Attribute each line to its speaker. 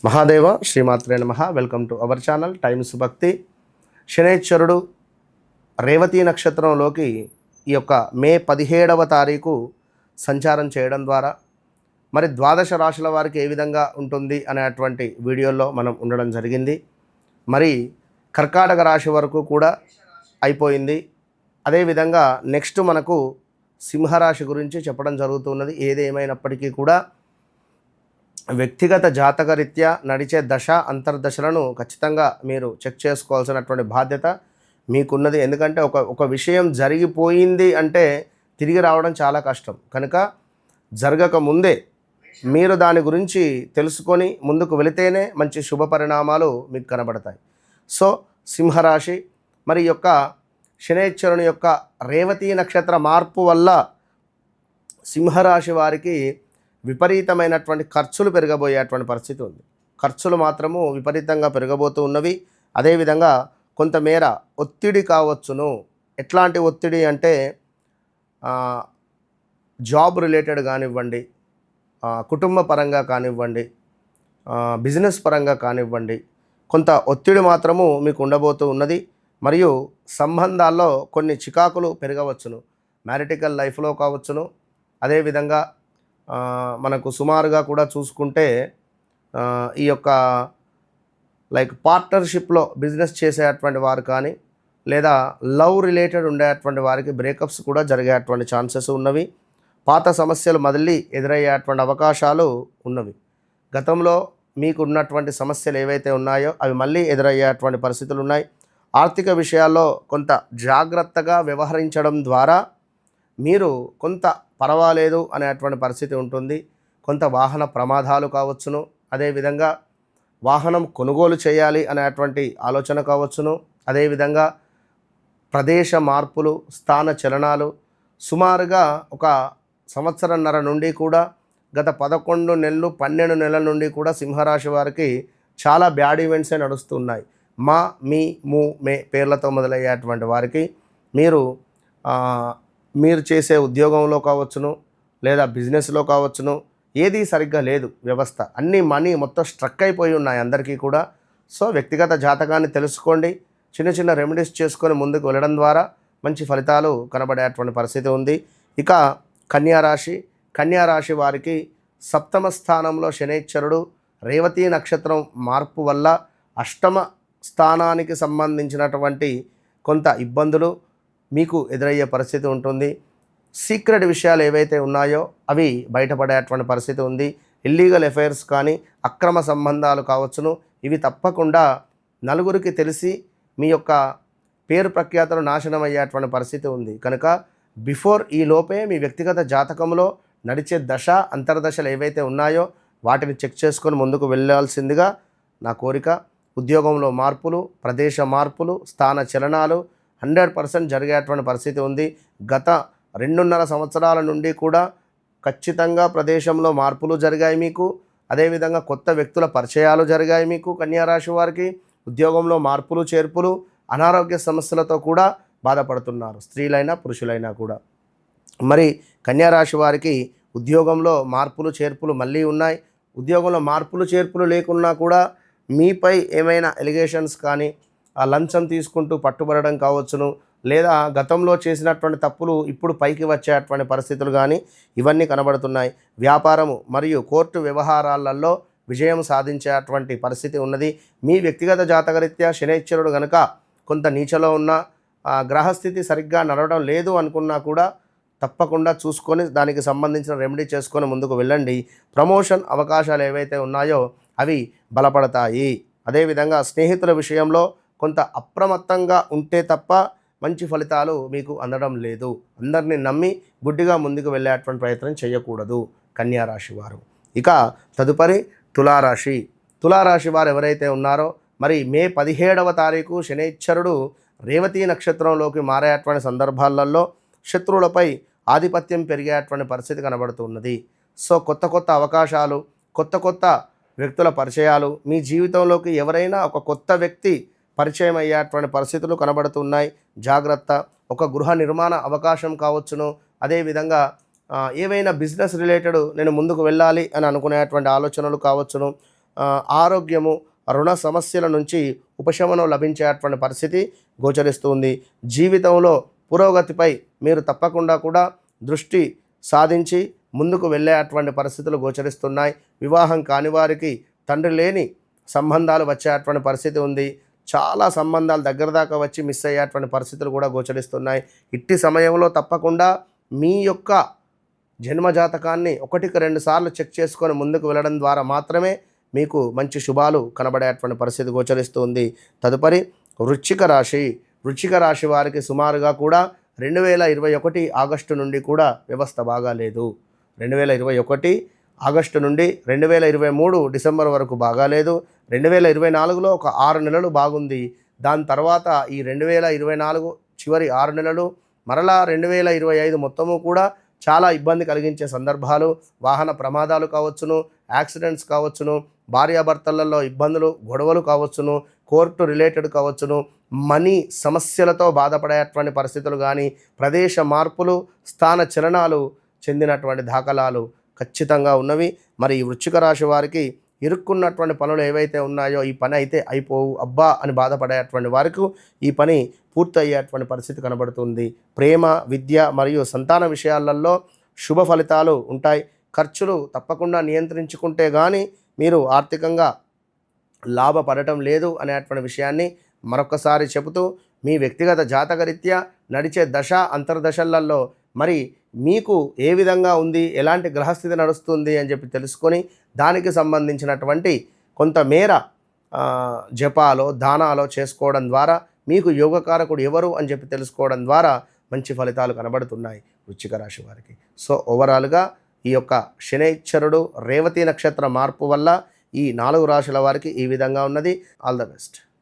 Speaker 1: మహాదేవ శ్రీమాత్రే నమః. Welcome to our channel times భక్తి. శనైశ్వరుడు రేవతి నక్షత్రంలోకి ఈ యొక్క మే 17వ తారీఖు సంచారం చేయడం ద్వారా మరి ద్వాదశ రాశుల వారికి ఏ విధంగా ఉంటుంది అనేటువంటి వీడియోలో మనం ఉండడం జరిగింది. మరి కర్కాటక రాశి వరకు కూడా అయిపోయింది. అదేవిధంగా నెక్స్ట్ మనకు సింహరాశి గురించి చెప్పడం జరుగుతున్నది. ఏదేమైనప్పటికీ కూడా వ్యక్తిగత జాతకరీత్యా నడిచే దశ అంతర్దశలను ఖచ్చితంగా మీరు చెక్ చేసుకోవాల్సినటువంటి బాధ్యత మీకున్నది. ఎందుకంటే ఒక విషయం జరిగిపోయింది అంటే తిరిగి రావడం చాలా కష్టం. కనుక జరగక ముందే మీరు దాని గురించి తెలుసుకొని ముందుకు వెళితేనే మంచి శుభ పరిణామాలు మీకు కనబడతాయి. సో సింహరాశి మరి యొక్క శనైశ్వరుని యొక్క రేవతి నక్షత్ర మార్పు వల్ల సింహరాశి వారికి విపరీతమైనటువంటి ఖర్చులు పెరగబోయేటువంటి పరిస్థితి ఉంది. ఖర్చులు మాత్రము విపరీతంగా పెరగబోతూ ఉన్నవి. అదేవిధంగా కొంతమేర ఒత్తిడి కావచ్చును. ఎట్లాంటి ఒత్తిడి అంటే జాబ్ రిలేటెడ్ కానివ్వండి, కుటుంబ పరంగా కానివ్వండి, బిజినెస్ పరంగా కానివ్వండి, కొంత ఒత్తిడి మాత్రము మీకు ఉండబోతూ ఉన్నది. మరియు సంబంధాల్లో కొన్ని చికాకులు పెరగవచ్చును. మ్యారిటికల్ లైఫ్లో కావచ్చును. అదేవిధంగా మనకు సుమారుగా కూడా చూసుకుంటే ఈ యొక్క లైక్ పార్ట్నర్షిప్లో బిజినెస్ చేసేటువంటి వారు కానీ లేదా లవ్ రిలేటెడ్ ఉండేటువంటి వారికి బ్రేకప్స్ కూడా జరిగేటువంటి ఛాన్సెస్ ఉన్నవి. పాత సమస్యలు మళ్ళీ ఎదురయ్యేటువంటి అవకాశాలు ఉన్నవి. గతంలో మీకు ఉన్నటువంటి సమస్యలు ఏవైతే ఉన్నాయో అవి మళ్ళీ ఎదురయ్యేటువంటి పరిస్థితులు ఉన్నాయి. ఆర్థిక విషయాల్లో కొంత జాగ్రత్తగా వ్యవహరించడం ద్వారా మీరు కొంత పర్వాలేదు అనేటువంటి పరిస్థితి ఉంటుంది. కొంత వాహన ప్రమాదాలు కావచ్చును. అదేవిధంగా వాహనం కొనుగోలు చేయాలి అనేటువంటి ఆలోచన కావచ్చును. అదేవిధంగా ప్రదేశ మార్పులు, స్థాన చలనాలు సుమారుగా ఒక సంవత్సరన్నర నుండి కూడా గత 11 నెలలు 12 నెలల నుండి కూడా సింహరాశి వారికి చాలా బ్యాడ్ ఈవెంట్సే నడుస్తున్నాయి. మా, మీ, ము, మే పేర్లతో మొదలయ్యేటువంటి వారికి మీరు చేసే ఉద్యోగంలో కావచ్చును లేదా బిజినెస్లో కావచ్చును ఏది సరిగ్గా లేదు వ్యవస్థ. అన్నీ మనీ మొత్తం స్ట్రక్ అయిపోయి ఉన్నాయి అందరికీ కూడా. సో వ్యక్తిగత జాతకాన్ని తెలుసుకోండి. చిన్న చిన్న రెమెడీస్ చేసుకొని ముందుకు వెళ్ళడం ద్వారా మంచి ఫలితాలు కనబడేటువంటి పరిస్థితి ఉంది. ఇక కన్యారాశి వారికి సప్తమ స్థానంలో శనైశ్వరుడు రేవతి నక్షత్రం మార్పు వల్ల అష్టమ స్థానానికి సంబంధించినటువంటి కొంత ఇబ్బందులు మీకు ఎదురయ్యే పరిస్థితి ఉంటుంది. సీక్రెట్ విషయాలు ఏవైతే ఉన్నాయో అవి బయటపడేటువంటి పరిస్థితి ఉంది. ఇల్లీగల్ అఫైర్స్ కానీ అక్రమ సంబంధాలు కావచ్చును. ఇవి తప్పకుండా నలుగురికి తెలిసి మీ యొక్క పేరు ప్రఖ్యాతలు నాశనం అయ్యేటువంటి పరిస్థితి ఉంది. కనుక బిఫోర్ ఈ లోపే మీ వ్యక్తిగత జాతకంలో నడిచే దశ అంతర్దశలు ఏవైతే ఉన్నాయో వాటిని చెక్ చేసుకొని ముందుకు వెళ్ళాల్సిందిగా నా కోరిక. ఉద్యోగంలో మార్పులు, ప్రదేశ మార్పులు, స్థాన చలనాలు 100% జరిగేటువంటి పరిస్థితి ఉంది. గత 2.5 సంవత్సరాల నుండి కూడా ఖచ్చితంగా ప్రదేశంలో మార్పులు జరిగాయి మీకు. అదేవిధంగా కొత్త వ్యక్తుల పరిచయాలు జరిగాయి మీకు. కన్యారాశి వారికి ఉద్యోగంలో మార్పులు చేర్పులు, అనారోగ్య సమస్యలతో కూడా బాధపడుతున్నారు స్త్రీలైనా పురుషులైనా కూడా. మరి కన్యారాశి వారికి ఉద్యోగంలో మార్పులు చేర్పులు మళ్ళీ ఉన్నాయి. ఉద్యోగంలో మార్పులు చేర్పులు లేకున్నా కూడా మీపై ఏమైనా ఎలిగేషన్స్ కానీ లంచం తీసుకుంటూ పట్టుబడడం కావచ్చును, లేదా గతంలో చేసినటువంటి తప్పులు ఇప్పుడు పైకి వచ్చేటువంటి పరిస్థితులు కానీ ఇవన్నీ కనబడుతున్నాయి. వ్యాపారము మరియు కోర్టు వ్యవహారాలలో విజయం సాధించేటువంటి పరిస్థితి ఉన్నది. మీ వ్యక్తిగత జాతకరీత్యా శనైశ్వరుడు కనుక కొంత నీచలో ఉన్న గ్రహస్థితి సరిగ్గా నడవడం లేదు అనుకున్నా కూడా తప్పకుండా చూసుకొని దానికి సంబంధించిన రెమెడీ చేసుకొని ముందుకు వెళ్ళండి. ప్రమోషన్ అవకాశాలు ఏవైతే ఉన్నాయో అవి బలపడతాయి. అదేవిధంగా స్నేహితుల విషయంలో కొంత అప్రమత్తంగా ఉంటే తప్ప మంచి ఫలితాలు మీకు అందడం లేదు. అందరినీ నమ్మి గుడ్డిగా ముందుకు వెళ్ళేటువంటి ప్రయత్నం చేయకూడదు కన్యారాశి వారు. ఇక తదుపరి తులారాశి వారు ఎవరైతే ఉన్నారో మరి మే 17వ తారీఖు శనైశ్వరుడు రేవతి నక్షత్రంలోకి మారేటువంటి సందర్భాలలో శత్రువులపై ఆధిపత్యం పెరిగేటువంటి పరిస్థితి కనబడుతున్నది. సో కొత్త అవకాశాలు, కొత్త వ్యక్తుల పరిచయాలు, మీ జీవితంలోకి ఎవరైనా ఒక కొత్త వ్యక్తి పరిచయం అయ్యేటువంటి పరిస్థితులు కనబడుతున్నాయి. జాగ్రత్త. ఒక గృహ నిర్మాణ అవకాశం కావచ్చును. అదేవిధంగా ఏవైనా బిజినెస్ రిలేటెడ్ నేను ముందుకు వెళ్ళాలి అని అనుకునేటువంటి ఆలోచనలు కావచ్చును. ఆరోగ్యము, రుణ సమస్యల నుంచి ఉపశమనం లభించేటువంటి పరిస్థితి గోచరిస్తుంది. జీవితంలో పురోగతిపై మీరు తప్పకుండా కూడా దృష్టి సాధించి ముందుకు వెళ్ళేటువంటి పరిస్థితులు గోచరిస్తున్నాయి. వివాహం కాని వారికి తండ్రి లేని సంబంధాలు వచ్చేటువంటి పరిస్థితి ఉంది. చాలా సంబంధాలు దగ్గర దాకా వచ్చి మిస్ అయ్యేటువంటి పరిస్థితులు కూడా గోచరిస్తున్నాయి. ఇట్టి సమయంలో తప్పకుండా మీ యొక్క జన్మజాతకాన్ని 1కి 2 సార్లు చెక్ చేసుకొని ముందుకు వెళ్ళడం ద్వారా మాత్రమే మీకు మంచి శుభాలు కనబడేటువంటి పరిస్థితి గోచరిస్తుంది. తదుపరి వృశ్చిక రాశి. వృశ్చిక రాశి వారికి సుమారుగా కూడా 2021 ఆగస్టు నుండి కూడా వ్యవస్థ బాగాలేదు. 2021 ఆగస్టు నుండి 2023 డిసెంబర్ వరకు బాగాలేదు. 2024లో ఒక 6 నెలలు బాగుంది. దాని తర్వాత ఈ 2024 చివరి 6 నెలలు మరలా 2025 మొత్తము కూడా చాలా ఇబ్బంది కలిగించే సందర్భాలు, వాహన ప్రమాదాలు కావచ్చును, యాక్సిడెంట్స్ కావచ్చును, భార్యాభర్తలలో ఇబ్బందులు, గొడవలు కావచ్చును, కోర్టు రిలేటెడ్ కావచ్చును, మనీ సమస్యలతో బాధపడేటువంటి పరిస్థితులు కానీ, ప్రదేశ మార్పులు, స్థాన చలనాలు చెందినటువంటి దాఖలాలు ఖచ్చితంగా ఉన్నవి. మరి ఈ వృశ్చిక రాశి వారికి ఇరుక్కున్నటువంటి పనులు ఏవైతే ఉన్నాయో ఈ పని అయితే అయిపోవు అబ్బా అని బాధపడేటువంటి వారికి ఈ పని పూర్తయ్యేటువంటి పరిస్థితి కనబడుతుంది. ప్రేమ, విద్య మరియు సంతాన విషయాలలో శుభ ఫలితాలు ఉంటాయి. ఖర్చులు తప్పకుండా నియంత్రించుకుంటే కానీ మీరు ఆర్థికంగా లాభపడటం లేదు అనేటువంటి విషయాన్ని మరొకసారి చెబుతూ, మీ వ్యక్తిగత జాతకరీత్యా నడిచే దశ అంతర్దశలలో మరి మీకు ఏ విధంగా ఉంది, ఎలాంటి గ్రహస్థితి నడుస్తుంది అని చెప్పి తెలుసుకొని దానికి సంబంధించినటువంటి కొంతమేర జపాలో దానాలో చేసుకోవడం ద్వారా మీకు యోగకారకుడు ఎవరు అని చెప్పి తెలుసుకోవడం ద్వారా మంచి ఫలితాలు కనబడుతున్నాయి వృశ్చిక రాశి వారికి. సో ఓవరాల్గా ఈ యొక్క శనైశ్చరుడు రేవతి నక్షత్ర మార్పు వల్ల ఈ 4 రాశుల వారికి ఈ విధంగా ఉన్నది. All the best.